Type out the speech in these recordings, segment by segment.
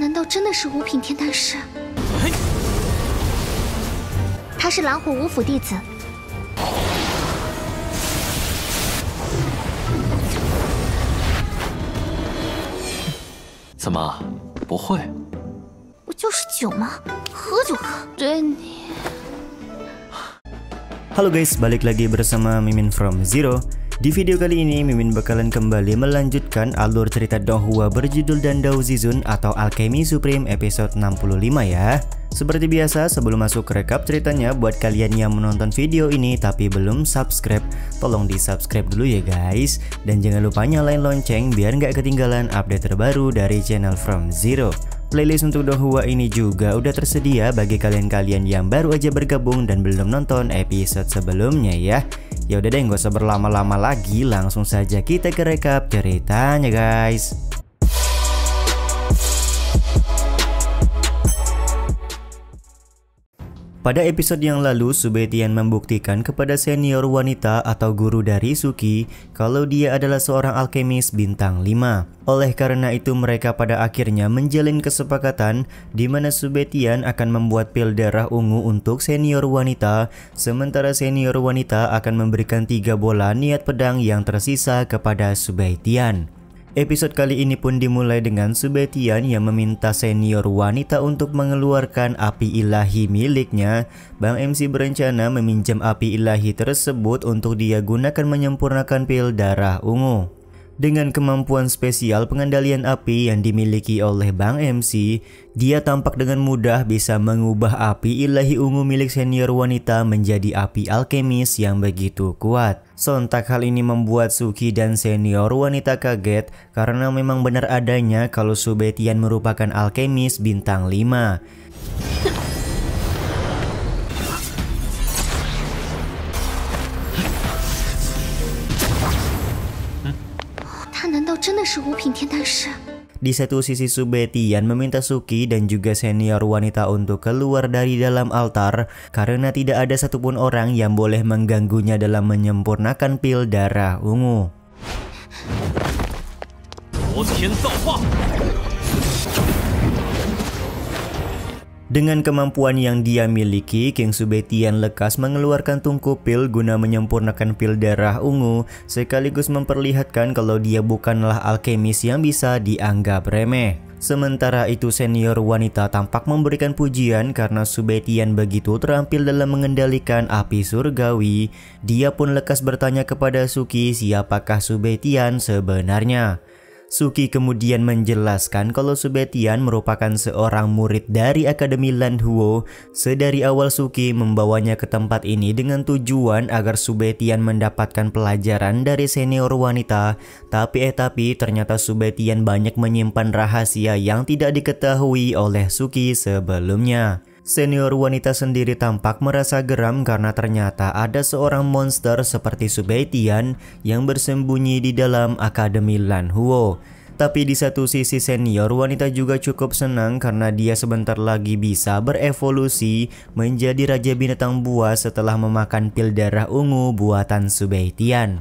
难道真的是五品天丹师？他是蓝虎五府弟子。怎么不会？不就是酒吗？喝就喝。对你。Halo guys, balik lagi bersama Mimin from Zero. Di video kali ini Mimin bakalan kembali melanjutkan alur cerita Donghua berjudul Dandao Zizun atau Alchemy Supreme episode 65 ya. Seperti biasa, sebelum masuk ke rekap ceritanya, buat kalian yang menonton video ini tapi belum subscribe, tolong di subscribe dulu ya guys. Dan jangan lupa nyalain lonceng biar nggak ketinggalan update terbaru dari channel From Zero. Playlist untuk Donghua ini juga udah tersedia bagi kalian-kalian yang baru aja bergabung dan belum nonton episode sebelumnya ya. Ya udah deh, nggak usah berlama-lama lagi, langsung saja kita ke rekap ceritanya guys. Pada episode yang lalu, Subetian membuktikan kepada senior wanita atau guru dari Suki kalau dia adalah seorang alkemis bintang 5. Oleh karena itu mereka pada akhirnya menjalin kesepakatan di mana Subetian akan membuat pil darah ungu untuk senior wanita, sementara senior wanita akan memberikan 3 bola niat pedang yang tersisa kepada Subetian. Episode kali ini pun dimulai dengan Subetian yang meminta senior wanita untuk mengeluarkan api ilahi miliknya. Bang MC berencana meminjam api ilahi tersebut untuk dia gunakan menyempurnakan pil darah ungu. Dengan kemampuan spesial pengendalian api yang dimiliki oleh Bang MC, dia tampak dengan mudah bisa mengubah api ilahi ungu milik senior wanita menjadi api alkemis yang begitu kuat. Sontak hal ini membuat Suki dan senior wanita kaget karena memang benar adanya kalau Subetian merupakan alkemis bintang 5. Di satu sisi Subetian meminta Suki dan juga senior wanita untuk keluar dari dalam altar karena tidak ada satupun orang yang boleh mengganggunya dalam menyempurnakan pil darah ungu. Dengan kemampuan yang dia miliki, King Subetian lekas mengeluarkan tungku pil guna menyempurnakan pil darah ungu, sekaligus memperlihatkan kalau dia bukanlah alkemis yang bisa dianggap remeh. Sementara itu senior wanita tampak memberikan pujian karena Subetian begitu terampil dalam mengendalikan api surgawi. Dia pun lekas bertanya kepada Suki siapakah Subetian sebenarnya. Suki kemudian menjelaskan kalau Subetian merupakan seorang murid dari Akademi Lanhuo. Sedari awal Suki membawanya ke tempat ini dengan tujuan agar Subetian mendapatkan pelajaran dari senior wanita. Tapi ternyata Subetian banyak menyimpan rahasia yang tidak diketahui oleh Suki sebelumnya. Senior wanita sendiri tampak merasa geram karena ternyata ada seorang monster seperti Subetian yang bersembunyi di dalam Akademi Lanhuo. Tapi di satu sisi senior wanita juga cukup senang karena dia sebentar lagi bisa berevolusi menjadi Raja Binatang Buas setelah memakan pil darah ungu buatan Subetian.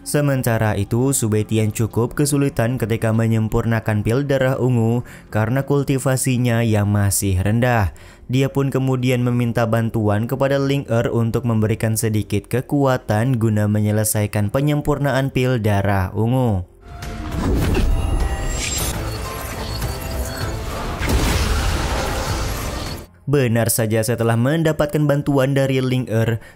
Sementara itu, Subetian cukup kesulitan ketika menyempurnakan pil darah ungu karena kultivasinya yang masih rendah. Dia pun kemudian meminta bantuan kepada Ling untuk memberikan sedikit kekuatan guna menyelesaikan penyempurnaan pil darah ungu. Benar saja, setelah mendapatkan bantuan dari Ling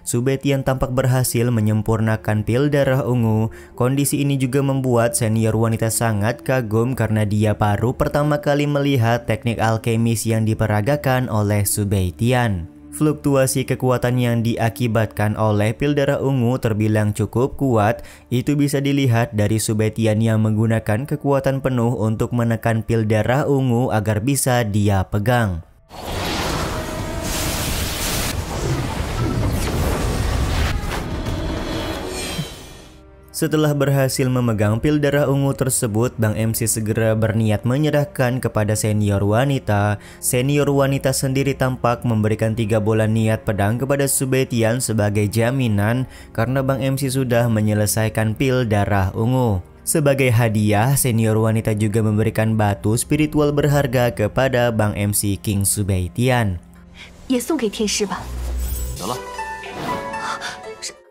Subetian tampak berhasil menyempurnakan pil darah ungu. Kondisi ini juga membuat senior wanita sangat kagum karena dia baru pertama kali melihat teknik alkemis yang diperagakan oleh Subetian. Fluktuasi kekuatan yang diakibatkan oleh pil darah ungu terbilang cukup kuat. Itu bisa dilihat dari Subetian yang menggunakan kekuatan penuh untuk menekan pil darah ungu agar bisa dia pegang. Setelah berhasil memegang pil darah ungu tersebut, Bang MC segera berniat menyerahkan kepada senior wanita. Senior wanita sendiri tampak memberikan 3 bola niat pedang kepada Subetian sebagai jaminan karena Bang MC sudah menyelesaikan pil darah ungu. Sebagai hadiah, senior wanita juga memberikan batu spiritual berharga kepada Bang MC King Subetian. 也送给天师吧。 得了，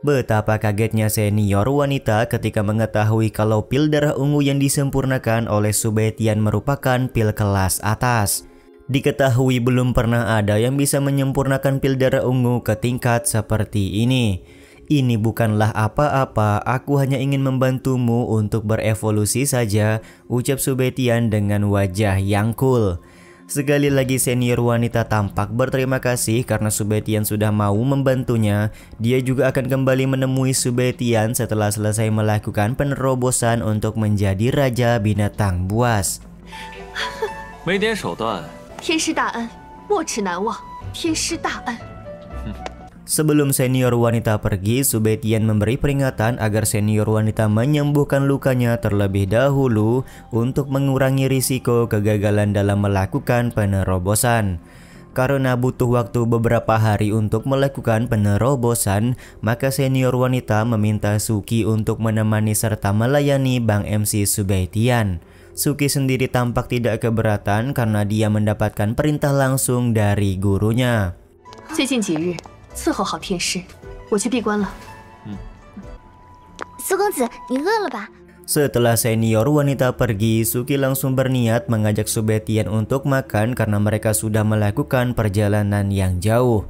Betapa kagetnya senior wanita ketika mengetahui kalau pil darah ungu yang disempurnakan oleh Subetian merupakan pil kelas atas. Diketahui belum pernah ada yang bisa menyempurnakan pil darah ungu ke tingkat seperti ini. Ini bukanlah apa-apa, aku hanya ingin membantumu untuk berevolusi saja, ucap Subetian dengan wajah yang cool. Sekali lagi senior wanita tampak berterima kasih karena Subetian sudah mau membantunya. Dia juga akan kembali menemui Subetian setelah selesai melakukan penerobosan untuk menjadi raja binatang buas. 没点手段， 天师大恩，没齿难忘。天师大恩。 Sebelum senior wanita pergi, Subetian memberi peringatan agar senior wanita menyembuhkan lukanya terlebih dahulu untuk mengurangi risiko kegagalan dalam melakukan penerobosan. Karena butuh waktu beberapa hari untuk melakukan penerobosan, maka senior wanita meminta Suki untuk menemani serta melayani Bang MC Subetian. Suki sendiri tampak tidak keberatan karena dia mendapatkan perintah langsung dari gurunya. 最近几日伺候好天师，我去闭关了。苏公子，你饿了吧？ Setelah senior wanita pergi, Suki langsung berniat mengajak Subetian untuk makan karena mereka sudah melakukan perjalanan yang jauh.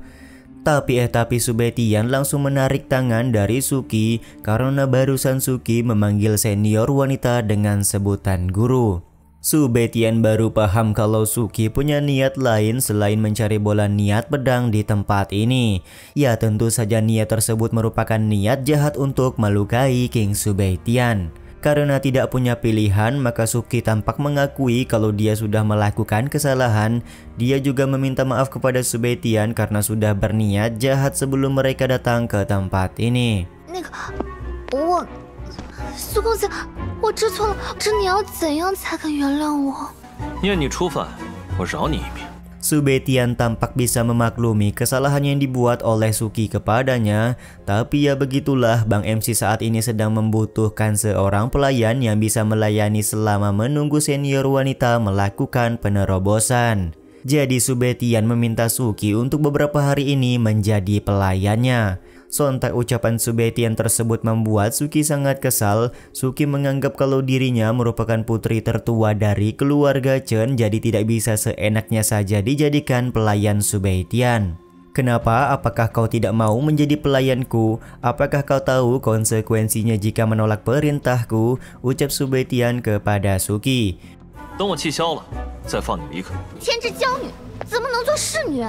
Tapi Subetian langsung menarik tangan dari Suki karena barusan Suki memanggil senior wanita dengan sebutan guru. Subetian baru paham kalau Suki punya niat lain selain mencari bola niat pedang di tempat ini. Ya tentu saja niat tersebut merupakan niat jahat untuk melukai King Subetian. Karena tidak punya pilihan, maka Suki tampak mengakui kalau dia sudah melakukan kesalahan. Dia juga meminta maaf kepada Subetian karena sudah berniat jahat sebelum mereka datang ke tempat ini. 苏公子，我知错了，这你要怎样才肯原谅我？ 念你初犯，我饶你一命。 Subetian tampak bisa memaklumi kesalahan yang dibuat oleh Suki kepadanya, tapi ya begitulah, Bang MC saat ini sedang membutuhkan seorang pelayan yang bisa melayani selama menunggu senior wanita melakukan penerobosan. Jadi Subetian meminta Suki untuk beberapa hari ini menjadi pelayannya. Sontak ucapan Subetian tersebut membuat Suki sangat kesal. Suki menganggap kalau dirinya merupakan putri tertua dari keluarga Chen, jadi tidak bisa seenaknya saja dijadikan pelayan Subetian. Kenapa? Apakah kau tidak mau menjadi pelayanku? Apakah kau tahu konsekuensinya jika menolak perintahku? Ucap Subetian kepada Suki. 等我气消了，再放你离开。 天之娇女怎么能做侍女？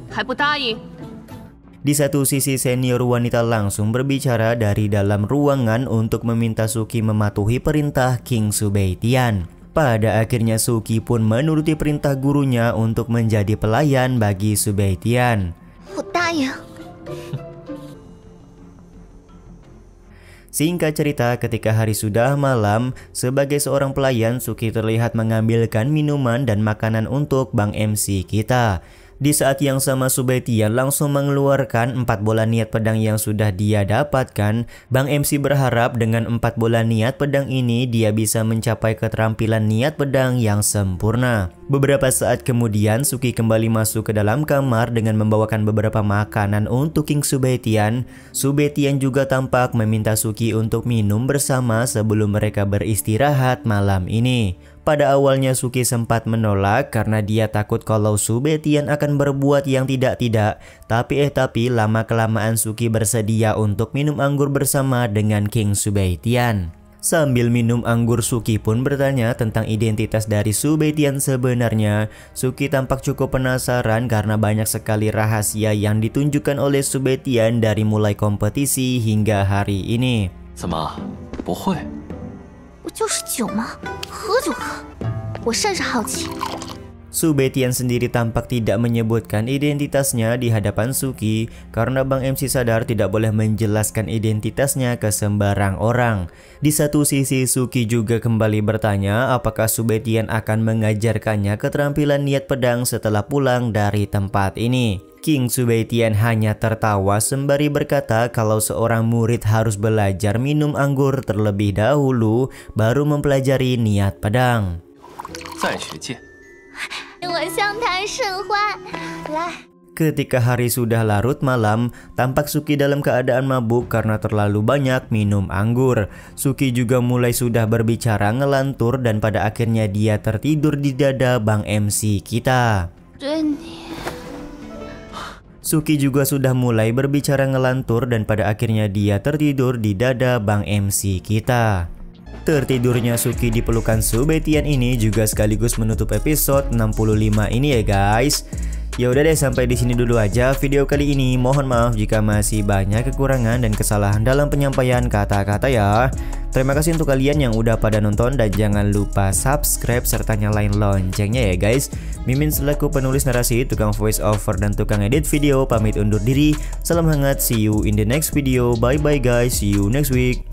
还不答应？ Di satu sisi senior wanita langsung berbicara dari dalam ruangan untuk meminta Suki mematuhi perintah King Subetian. Pada akhirnya Suki pun menuruti perintah gurunya untuk menjadi pelayan bagi Subetian. 我答应。 Singkat cerita, ketika hari sudah malam, sebagai seorang pelayan, Suki terlihat mengambilkan minuman dan makanan untuk Bang MC kita. Di saat yang sama Subetian langsung mengeluarkan 4 bola niat pedang yang sudah dia dapatkan. Bang MC berharap dengan 4 bola niat pedang ini dia bisa mencapai keterampilan niat pedang yang sempurna. Beberapa saat kemudian Suki kembali masuk ke dalam kamar dengan membawakan beberapa makanan untuk King Subetian. Subetian juga tampak meminta Suki untuk minum bersama sebelum mereka beristirahat malam ini. Pada awalnya Suki sempat menolak karena dia takut kalau Subetian akan berbuat yang tidak-tidak. Tapi lama-kelamaan Suki bersedia untuk minum anggur bersama dengan King Subetian. Sambil minum anggur, Suki pun bertanya tentang identitas dari Subetian sebenarnya. Suki tampak cukup penasaran karena banyak sekali rahasia yang ditunjukkan oleh Subetian dari mulai kompetisi hingga hari ini. 怎么不会？ 不就是酒吗？喝就喝。我甚是好奇。Su Baetian sendiri tampak tidak menyebutkan identitasnya di hadapan Suki karena Bang MC sadar tidak boleh menjelaskan identitasnya ke sembarang orang. Di satu sisi Suki juga kembali bertanya apakah Su Baetian akan mengajarkannya keterampilan niat pedang setelah pulang dari tempat ini. King Su Baetian hanya tertawa sembari berkata kalau seorang murid harus belajar minum anggur terlebih dahulu baru mempelajari niat pedang. 再学剑。 我向他甚欢，来。 Ketika hari sudah larut malam, tampak Suki dalam keadaan mabuk karena terlalu banyak minum anggur. Suki juga mulai sudah berbicara ngelantur dan pada akhirnya dia tertidur di dada Bang MC kita. Suki juga sudah mulai berbicara ngelantur dan pada akhirnya dia tertidur di dada Bang MC kita. Tertidurnya Suki di pelukan Su Baetian ini juga sekaligus menutup episode 65 ini ya guys. Ya udah deh, sampai di sini dulu aja video kali ini. Mohon maaf jika masih banyak kekurangan dan kesalahan dalam penyampaian kata-kata ya. Terima kasih untuk kalian yang udah pada nonton dan jangan lupa subscribe serta nyalain loncengnya ya guys. Mimin selaku penulis narasi, tukang voice over dan tukang edit video pamit undur diri. Salam hangat, see you in the next video. Bye bye guys, see you next week.